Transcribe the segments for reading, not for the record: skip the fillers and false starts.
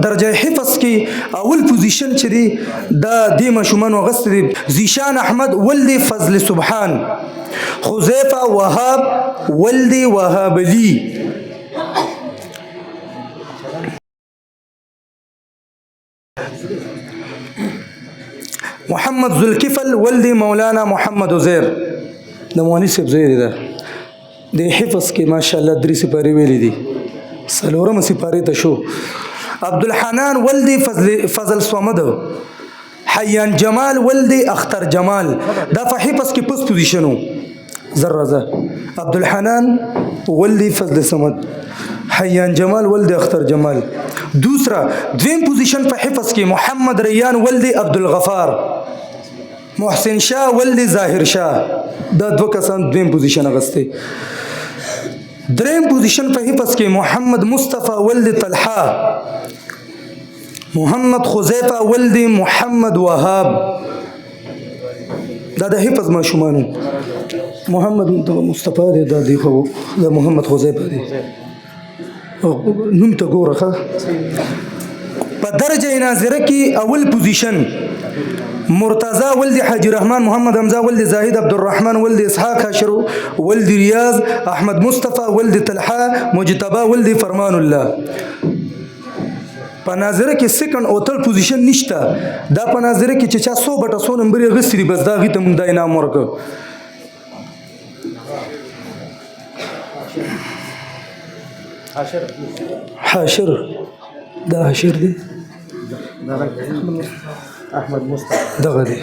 درجه حفظ کې اول پوزیشن چې دی دا د ماشومان غست دی زیشان احمد ولد فضل سبحان حذیفه وهاب ولد وهاب علی محمد ذوالکفل ولد مولانا محمد عزیر د مولوی صاحب زوی ده د حفظ کې ماشاءالله درې سپارې ویلې دي څلورمه سپارې ته شو عبدالحنان ولد فضل صمد حیان جمال ولد اختر جمال دا په حفظ کې پس پوزیشنو ذره عبدالحنان ولد فضل صمد حیان جمال ولد اختر جمال دوسرا دویم پوزیشن په حفظ کې محمد ریان ولد عبدالغفار محسن شاه ولد ظاهر شاه دا دو کسان دویم پوزیشن اغسته دریم پوزیشن په حفظ کې محمد مصطفی ولد طلحه محمد خزیفه ولد محمد وهاب دا د حفظ ماشومانو محمد مصطفی دی دا دی خو دا محمد خزیفه دی نوم ته ګوره په درجه ناظره کې اول پوزیشن مرتضى ولد حاجی رحمان محمد حمزه ولد زاهد عبدالرحمن ولد اسحاق هاشر ولد ریاض احمد مصطفی ولد طلحه مجتبی ولد فرمان الله په ناظره کې سیکنډ او تھرډ پوزیشن نشته دا په ناظره کې چې چا 100 بټه 100 نمبر یې غسري بس دا غي ته موږ د انعام ورکړو حاشر دا حاشر دی احمد مصطفی دغه دی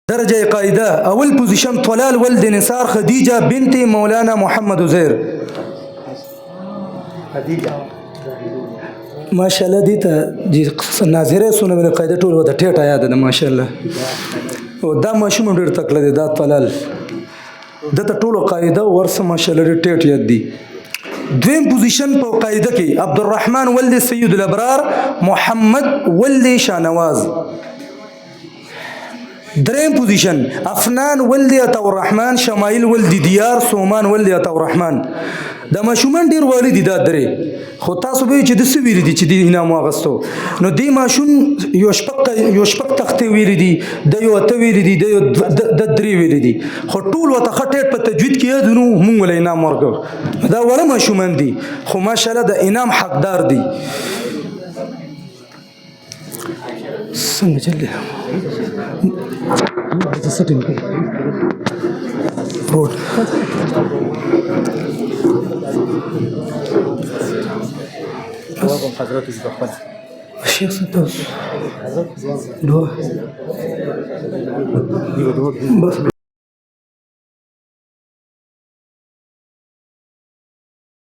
درجه قاعده اول پوزیشن طلال ولد نثار خدیجه بنت مولانا محمد عزیر خدیجه ماشاءالله دي ته ناظره سونه مې قاعده ټول وته ټیټه یاد ده ماشاءالله او دا ماشوم ډېر تکړه دي دا طلال د ته ټول قاعده ورسه ماشاءالله ټیټ یاد دي دویم پوزیشن په قاعده کې عبدالرحمن ولد سید الابرار محمد ولد شاهنواز دریم پوزیشن افنان ولد عطا الرحمن شمایل ولد دیار سومان ولد عطا الرحمن دا ماشومان ډیر والي دي دا درې خو تاسو به چې د څه ویل دي چې د انعام واغستو نو دی ماشوم یو شپږ تختې ویل دي د یو اته ویل دي د درې ویل دي خو ټول وته خټېټ په تجوید کې یادونو مونږ له انعام ورکړو دا ولا ماشومان دي خو ماشاءالله د انعام حقدار دي څنګه چلې د سټینګ روډ حضرت الشيخ سنتوس دوا بس